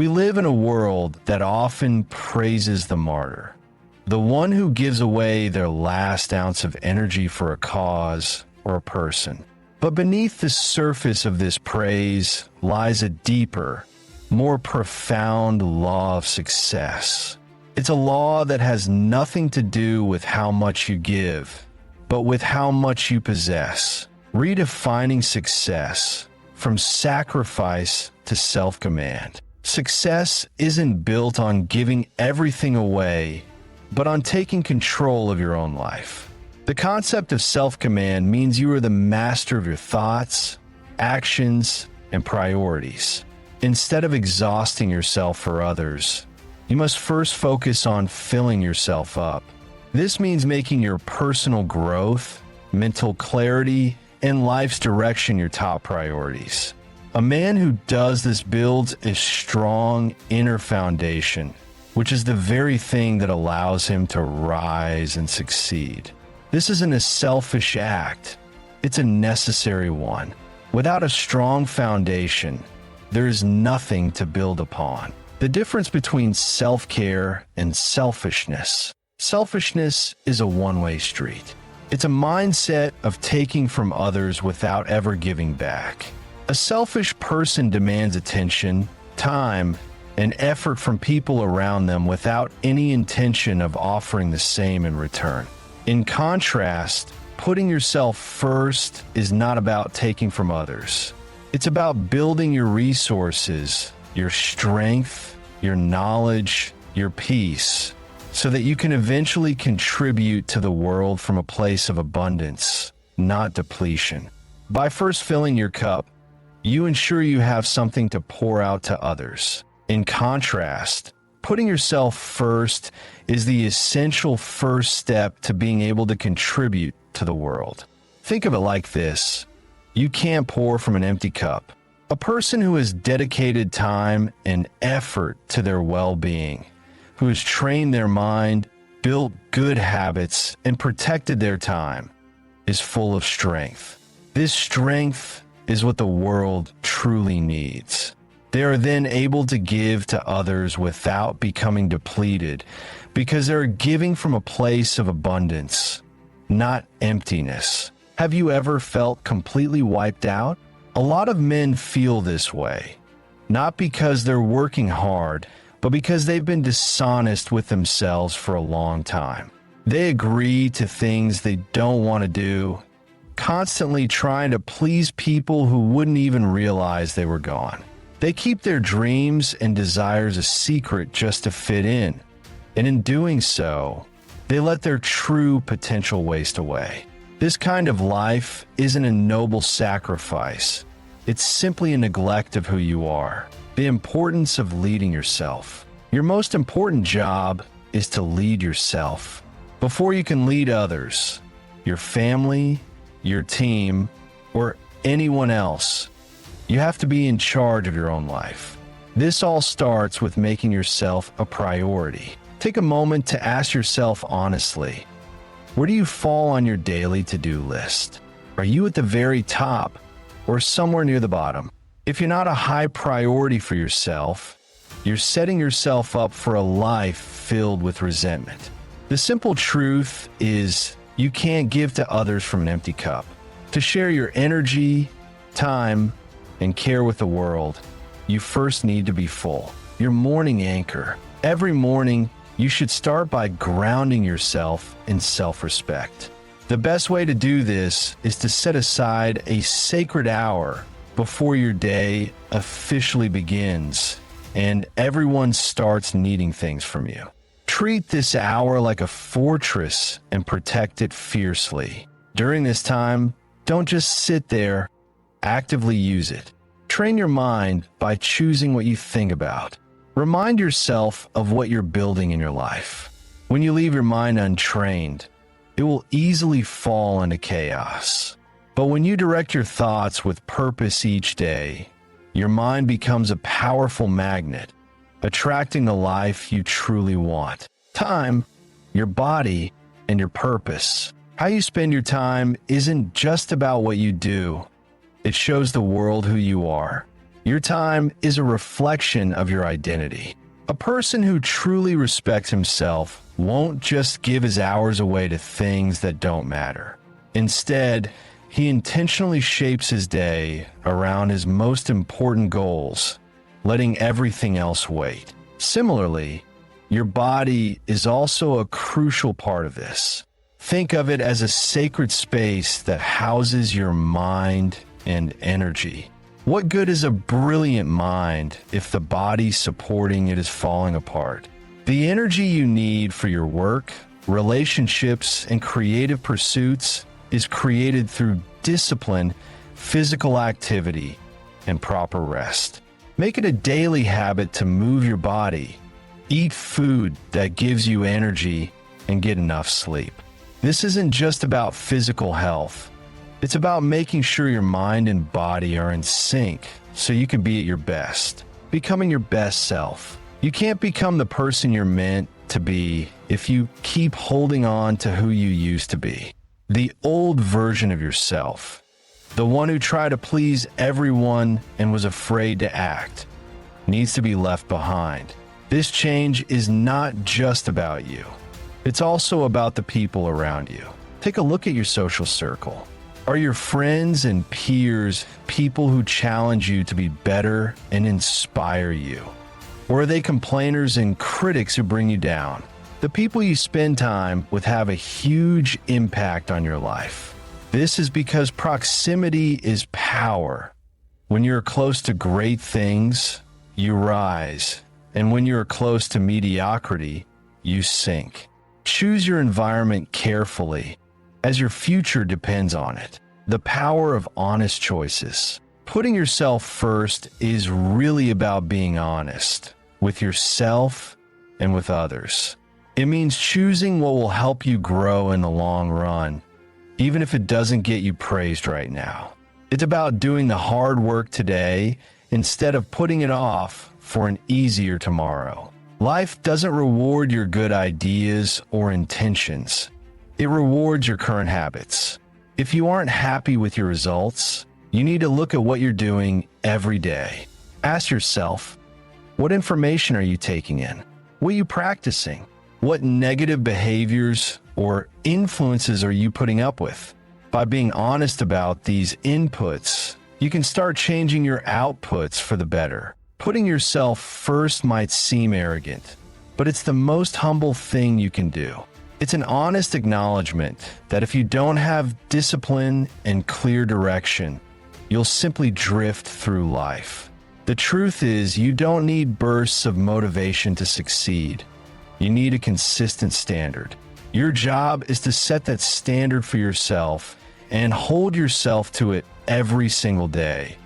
We live in a world that often praises the martyr, the one who gives away their last ounce of energy for a cause or a person. But beneath the surface of this praise lies a deeper, more profound law of success. It's a law that has nothing to do with how much you give, but with how much you possess. Redefining success from sacrifice to self-command. Success isn't built on giving everything away, but on taking control of your own life. The concept of self-command means you are the master of your thoughts, actions, and priorities. Instead of exhausting yourself for others, you must first focus on filling yourself up. This means making your personal growth, mental clarity, and life's direction your top priorities. A man who does this builds a strong inner foundation, which is the very thing that allows him to rise and succeed. This isn't a selfish act, it's a necessary one. Without a strong foundation, there is nothing to build upon. The difference between self-care and selfishness. Selfishness is a one-way street. It's a mindset of taking from others without ever giving back. A selfish person demands attention, time, and effort from people around them without any intention of offering the same in return. In contrast, putting yourself first is not about taking from others. It's about building your resources, your strength, your knowledge, your peace, so that you can eventually contribute to the world from a place of abundance, not depletion. By first filling your cup, you ensure you have something to pour out to others. In contrast, putting yourself first is the essential first step to being able to contribute to the world. Think of it like this. You can't pour from an empty cup. A person who has dedicated time and effort to their well-being, who has trained their mind, built good habits, and protected their time, is full of strength. This strength is what the world truly needs. They are then able to give to others without becoming depleted, because they are giving from a place of abundance, not emptiness. Have you ever felt completely wiped out? A lot of men feel this way, not because they're working hard, but because they've been dishonest with themselves for a long time. They agree to things they don't want to do, constantly trying to please people who wouldn't even realize they were gone. They keep their dreams and desires a secret just to fit in, and in doing so, they let their true potential waste away. This kind of life isn't a noble sacrifice. It's simply a neglect of who you are. The importance of leading yourself. Your most important job is to lead yourself before you can lead others, your family, your team, or anyone else. You have to be in charge of your own life. This all starts with making yourself a priority. Take a moment to ask yourself honestly, where do you fall on your daily to-do list? Are you at the very top or somewhere near the bottom? If you're not a high priority for yourself, you're setting yourself up for a life filled with resentment. The simple truth is you can't give to others from an empty cup. To share your energy, time, and care with the world, you first need to be full. Your morning anchor. Every morning, you should start by grounding yourself in self-respect. The best way to do this is to set aside a sacred hour before your day officially begins and everyone starts needing things from you. Treat this hour like a fortress and protect it fiercely. During this time, don't just sit there, actively use it. Train your mind by choosing what you think about. Remind yourself of what you're building in your life. When you leave your mind untrained, it will easily fall into chaos. But when you direct your thoughts with purpose each day, your mind becomes a powerful magnet, attracting the life you truly want. Time, your body, and your purpose. How you spend your time isn't just about what you do. It shows the world who you are. Your time is a reflection of your identity. A person who truly respects himself won't just give his hours away to things that don't matter. Instead, he intentionally shapes his day around his most important goals, letting everything else wait. Similarly, your body is also a crucial part of this. Think of it as a sacred space that houses your mind and energy. What good is a brilliant mind if the body supporting it is falling apart? The energy you need for your work, relationships, and creative pursuits is created through discipline, physical activity, and proper rest. Make it a daily habit to move your body, eat food that gives you energy, and get enough sleep. This isn't just about physical health. It's about making sure your mind and body are in sync so you can be at your best, becoming your best self. You can't become the person you're meant to be if you keep holding on to who you used to be. The old version of yourself, the one who tried to please everyone and was afraid to act, needs to be left behind. This change is not just about you. It's also about the people around you. Take a look at your social circle. Are your friends and peers people who challenge you to be better and inspire you? Or are they complainers and critics who bring you down? The people you spend time with have a huge impact on your life. This is because proximity is power. When you're close to great things, you rise. And when you're close to mediocrity, you sink. Choose your environment carefully, as your future depends on it. The power of honest choices. Putting yourself first is really about being honest with yourself and with others. It means choosing what will help you grow in the long run, even if it doesn't get you praised right now. It's about doing the hard work today instead of putting it off for an easier tomorrow. Life doesn't reward your good ideas or intentions. It rewards your current habits. If you aren't happy with your results, you need to look at what you're doing every day. Ask yourself, what information are you taking in? What are you practicing? What negative behaviors or influences are you putting up with? By being honest about these inputs, you can start changing your outputs for the better. Putting yourself first might seem arrogant, but it's the most humble thing you can do. It's an honest acknowledgement that if you don't have discipline and clear direction, you'll simply drift through life. The truth is, you don't need bursts of motivation to succeed. You need a consistent standard. Your job is to set that standard for yourself and hold yourself to it every single day,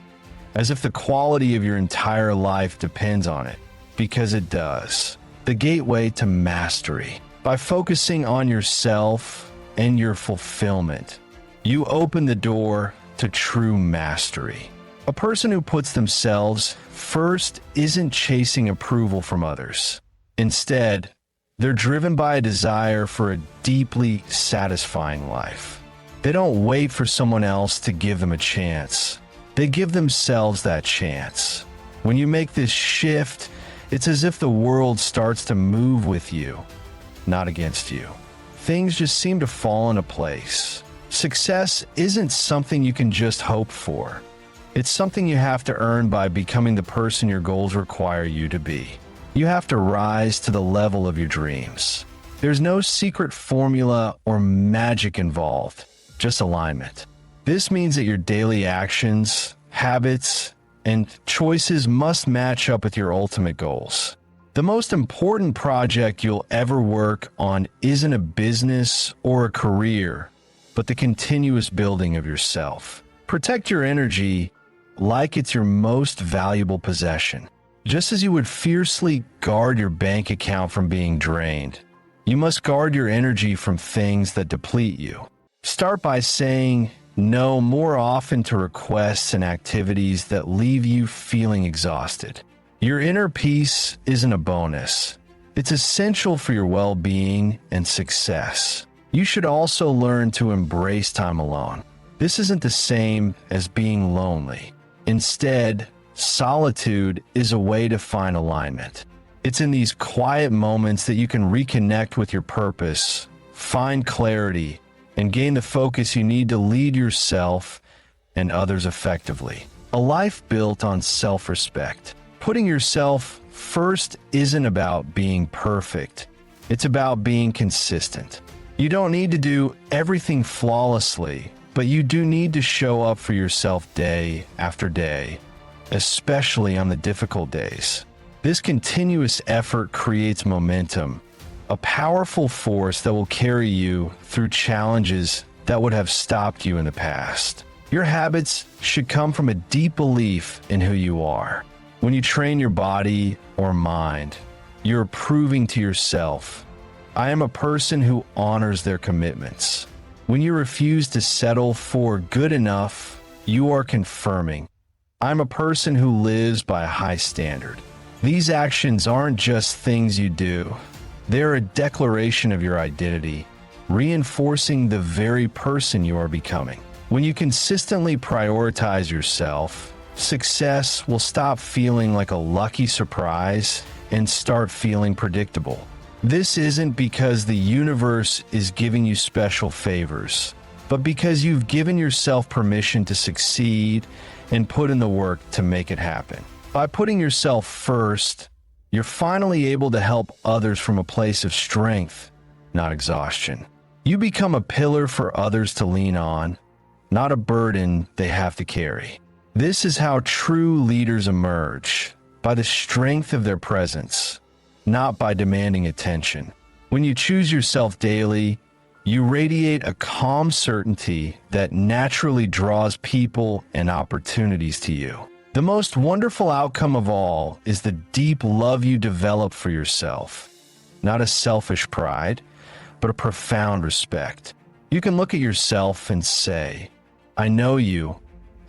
as if the quality of your entire life depends on it, because it does. The gateway to mastery. By focusing on yourself and your fulfillment, you open the door to true mastery. A person who puts themselves first isn't chasing approval from others. Instead, they're driven by a desire for a deeply satisfying life. They don't wait for someone else to give them a chance. They give themselves that chance. When you make this shift, it's as if the world starts to move with you, not against you. Things just seem to fall into place. Success isn't something you can just hope for. It's something you have to earn by becoming the person your goals require you to be. You have to rise to the level of your dreams. There's no secret formula or magic involved, just alignment. This means that your daily actions, habits, and choices must match up with your ultimate goals. The most important project you'll ever work on isn't a business or a career, but the continuous building of yourself. Protect your energy like it's your most valuable possession. Just as you would fiercely guard your bank account from being drained, you must guard your energy from things that deplete you. Start by saying no more often to requests and activities that leave you feeling exhausted. Your inner peace isn't a bonus. It's essential for your well-being and success. You should also learn to embrace time alone. This isn't the same as being lonely. Instead, solitude is a way to find alignment. It's in these quiet moments that you can reconnect with your purpose, find clarity, and gain the focus you need to lead yourself and others effectively. A life built on self-respect. Putting yourself first isn't about being perfect. It's about being consistent. You don't need to do everything flawlessly, but you do need to show up for yourself day after day, especially on the difficult days. This continuous effort creates momentum, a powerful force that will carry you through challenges that would have stopped you in the past. Your habits should come from a deep belief in who you are. When you train your body or mind, you're proving to yourself, I am a person who honors their commitments. When you refuse to settle for good enough, you are confirming, I'm a person who lives by a high standard. These actions aren't just things you do. They're a declaration of your identity, reinforcing the very person you are becoming. When you consistently prioritize yourself, success will stop feeling like a lucky surprise and start feeling predictable. This isn't because the universe is giving you special favors, but because you've given yourself permission to succeed and put in the work to make it happen. By putting yourself first, you're finally able to help others from a place of strength, not exhaustion. You become a pillar for others to lean on, not a burden they have to carry. This is how true leaders emerge, by the strength of their presence, not by demanding attention. When you choose yourself daily, you radiate a calm certainty that naturally draws people and opportunities to you. The most wonderful outcome of all is the deep love you develop for yourself. Not a selfish pride, but a profound respect. You can look at yourself and say, I know you,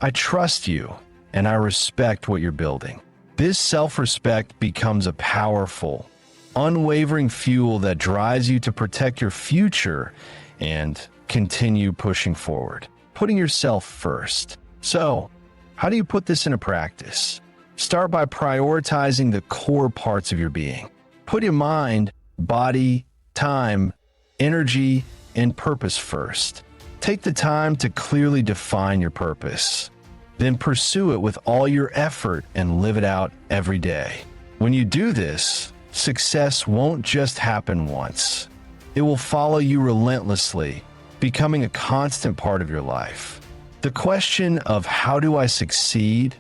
I trust you, and I respect what you're building. This self-respect becomes a powerful, unwavering fuel that drives you to protect your future and continue pushing forward, putting yourself first. So, how do you put this into practice? Start by prioritizing the core parts of your being. Put your mind, body, time, energy, and purpose first. Take the time to clearly define your purpose. Then pursue it with all your effort and live it out every day. When you do this, success won't just happen once. It will follow you relentlessly, becoming a constant part of your life. The question of how do I succeed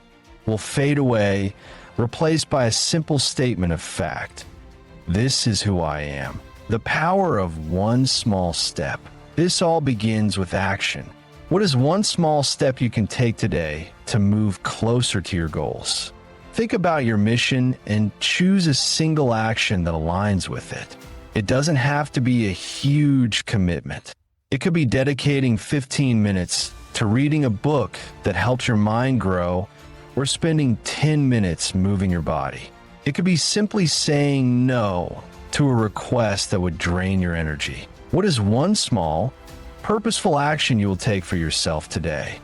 will fade away, replaced by a simple statement of fact. This is who I am. The power of one small step. This all begins with action. What is one small step you can take today to move closer to your goals? Think about your mission and choose a single action that aligns with it. It doesn't have to be a huge commitment. It could be dedicating 15 minutes to reading a book that helps your mind grow, or spending 10 minutes moving your body. It could be simply saying no to a request that would drain your energy. What is one small, purposeful action you will take for yourself today?